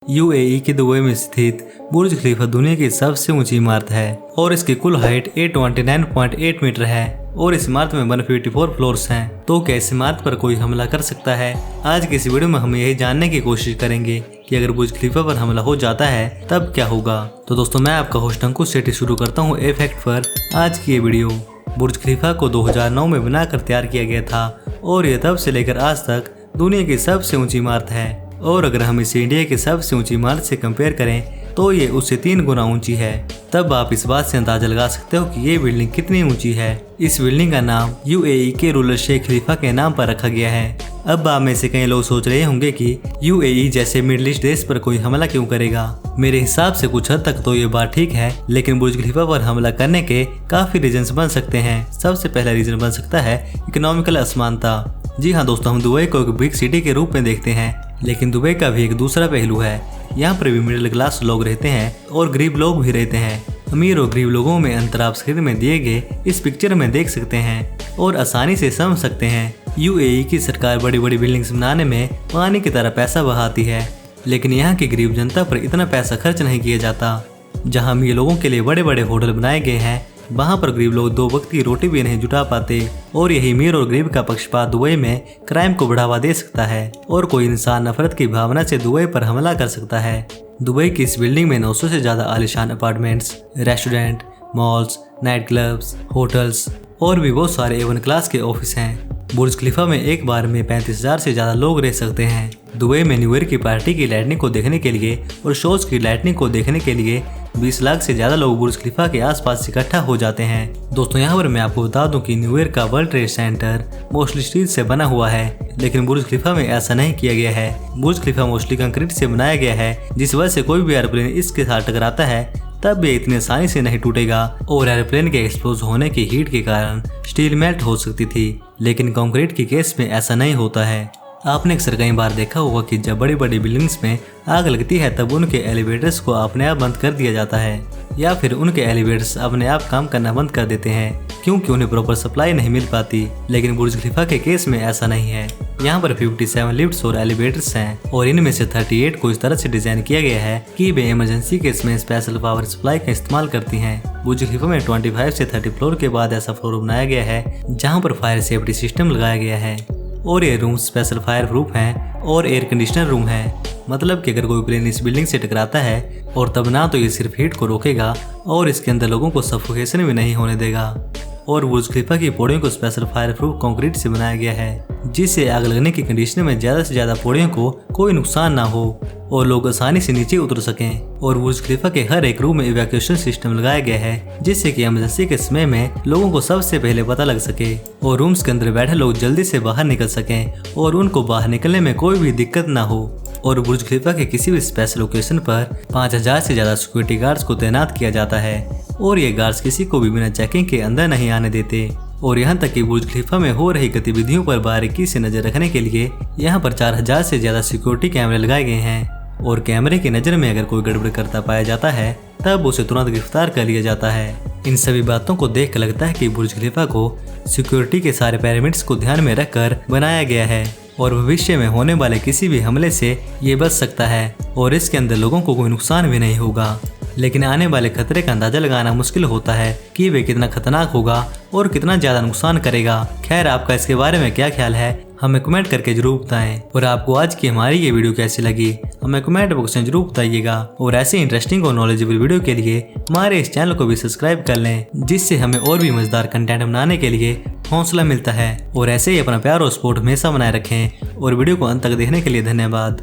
UAE के Dubai में स्थित बुर्ज खलीफा दुनिया की सबसे ऊंची इमारत है और इसकी कुल हाइट 829.8 मीटर है और इस इमारत में 154 फ्लोर्स हैं। तो क्या इस इमारत पर कोई हमला कर सकता है? आज की इस वीडियो में हम यही जानने की कोशिश करेंगे कि अगर बुर्ज खलीफा पर हमला हो जाता है तब क्या होगा। तो दोस्तों, मैं आपका होस्ट अंकुश सेठी शुरू करता हूँ ए फैक्ट पर आज की ये वीडियो। बुर्ज खलीफा को 2009 में बनाकर तैयार किया गया था और यह तब से लेकर आज तक दुनिया की सबसे ऊंची इमारत है। और अगर हम इसे इंडिया की सबसे ऊंची इमारत से कंपेयर करें तो ये उससे 3 गुना ऊंची है। तब आप इस बात से अंदाजा लगा सकते हो कि ये बिल्डिंग कितनी ऊंची है। इस बिल्डिंग का नाम यूएई के रूलर शेख खलीफा के नाम पर रखा गया है। अब आप में से कई लोग सोच रहे होंगे कि यूएई जैसे मिडिल ईस्ट देश पर कोई हमला क्यों करेगा। मेरे हिसाब से कुछ हद तक तो ये बात ठीक है, लेकिन बुर्ज खलीफा पर हमला करने के काफी रीजन बन सकते हैं। सबसे पहला रीजन बन सकता है इकोनॉमिकल असमानता। जी हाँ दोस्तों, हम दुबई को एक बिग सिटी के रूप में देखते हैं, लेकिन दुबई का भी एक दूसरा पहलू है। यहाँ पर भी मिडिल क्लास लोग रहते हैं और गरीब लोग भी रहते हैं। अमीर और गरीब लोगों में अंतर आप स्क्रीन में दिए गए इस पिक्चर में देख सकते हैं और आसानी से समझ सकते हैं। यूएई की सरकार बड़ी बड़ी बिल्डिंग्स बनाने में पानी की तरह पैसा बहाती है, लेकिन यहाँ की गरीब जनता पर इतना पैसा खर्च नहीं किया जाता। जहाँ अमीर लोगों के लिए बड़े बड़े होटल बनाए गए हैं, वहाँ पर गरीब लोग 2 वक्त की रोटी भी नहीं जुटा पाते। और यही अमीर और गरीब का पक्षपात दुबई में क्राइम को बढ़ावा दे सकता है और कोई इंसान नफरत की भावना से दुबई पर हमला कर सकता है। दुबई की इस बिल्डिंग में 900 से ज्यादा आलीशान apartments, restaurant, malls, night clubs, hotels और भी बहुत सारे A1 क्लास के ऑफिस हैं। बुर्ज खलीफा में एक बार में 35,000 से ज्यादा लोग रह सकते हैं। दुबई में न्यू ईयर की पार्टी की लाइटनिंग को देखने के लिए और शोज की लाइटनिंग को देखने के लिए 20 लाख से ज्यादा लोग बुर्ज खलीफा के आसपास इकट्ठा हो जाते हैं। दोस्तों, यहाँ पर मैं आपको बता दूं कि न्यू ईयर का world trade centre mostly steel से बना हुआ है, लेकिन बुर्ज खलीफा में ऐसा नहीं किया गया है। बुर्ज खलीफा मोस्टली कंक्रीट से बनाया गया है, जिस वजह से कोई भी एयरप्लेन इसके साथ टकराता है तब ये इतनी आसानी से नहीं टूटेगा और एयरप्लेन के एक्सप्लोज होने की हीट के कारण स्टील मेल्ट हो सकती थी, लेकिन कंक्रीट के केस में ऐसा नहीं होता है। आपने अक्सर कई बार देखा होगा कि जब बड़ी बड़ी बिल्डिंग्स में आग लगती है तब उनके एलिवेटर्स को अपने आप बंद कर दिया जाता है या फिर उनके एलिवेटर्स अपने आप काम करना बंद कर देते हैं क्योंकि उन्हें प्रॉपर सप्लाई नहीं मिल पाती। लेकिन बुर्ज खलीफा के केस में ऐसा नहीं है। यहाँ पर 57 लिफ्ट्स और एलिवेटर्स हैं और इनमें से 38 को इस तरह से डिजाइन किया गया है कि वे इमरजेंसी केस में स्पेशल पावर सप्लाई का इस्तेमाल करती हैं। बुर्ज खलीफा में 25 से 30 फ्लोर के बाद ऐसा फ्लोर बनाया गया है जहाँ पर फायर सेफ्टी सिस्टम लगाया गया है और ये रूम स्पेशल फायर प्रूफ हैं और एयर कंडीशनर रूम है। मतलब कि अगर कोई प्लेन इस बिल्डिंग से टकराता है और तब ना तो ये सिर्फ हीट को रोकेगा और इसके अंदर लोगों को सफोकेशन भी नहीं होने देगा। और बुर्ज खलीफा की पौड़ियों को स्पेशल फायर प्रूफ कंक्रीट से बनाया गया है, जिससे आग लगने की कंडीशन में ज्यादा से ज्यादा पौड़ियों को कोई नुकसान ना हो और लोग आसानी से नीचे उतर सकें। और बुर्ज खलीफा के हर एक रूम में इवैक्यूएशन सिस्टम लगाया गया है, जिससे कि इमरजेंसी के समय में लोगों को सबसे पहले पता लग सके और रूम्स के अंदर बैठे लोग जल्दी से बाहर निकल सकें और उनको बाहर निकलने में कोई भी दिक्कत ना हो। और बुर्ज खलीफा के किसी भी स्पेशल लोकेशन पर 5000 से ज्यादा सिक्योरिटी गार्ड्स को तैनात किया जाता है और ये गार्ड्स किसी को भी बिना चेकिंग के अंदर नहीं आने देते। और यहाँ तक कि बुर्ज खलीफा में हो रही गतिविधियों पर बारीकी से नजर रखने के लिए यहाँ पर 4000 से ज्यादा सिक्योरिटी कैमरे लगाए गए हैं और कैमरे की नजर में अगर कोई गड़बड़ करता पाया जाता है तब उसे तुरंत गिरफ्तार कर लिया जाता है। इन सभी बातों को देख कर लगता है कि बुर्ज खलीफा को सिक्योरिटी के सारे पैरामीटर्स को ध्यान में रखकर बनाया गया है और भविष्य में होने वाले किसी भी हमले से ये बच सकता है और इसके अंदर लोगों को कोई नुकसान भी नहीं होगा। लेकिन आने वाले खतरे का अंदाजा लगाना मुश्किल होता है कि वे कितना खतरनाक होगा और कितना ज्यादा नुकसान करेगा। खैर, आपका इसके बारे में क्या ख्याल है हमें कमेंट करके जरूर बताएं। और आपको आज की हमारी ये वीडियो कैसी लगी हमें कमेंट बॉक्स में जरूर बताइएगा। और ऐसे इंटरेस्टिंग और नॉलेजेबल वीडियो के लिए हमारे इस चैनल को भी सब्सक्राइब कर लें, जिससे हमें और भी मजेदार कंटेंट बनाने के लिए हौसला मिलता है। और ऐसे ही अपना प्यार और सपोर्ट हमेशा बनाए रखें और वीडियो को अंत तक देखने के लिए धन्यवाद।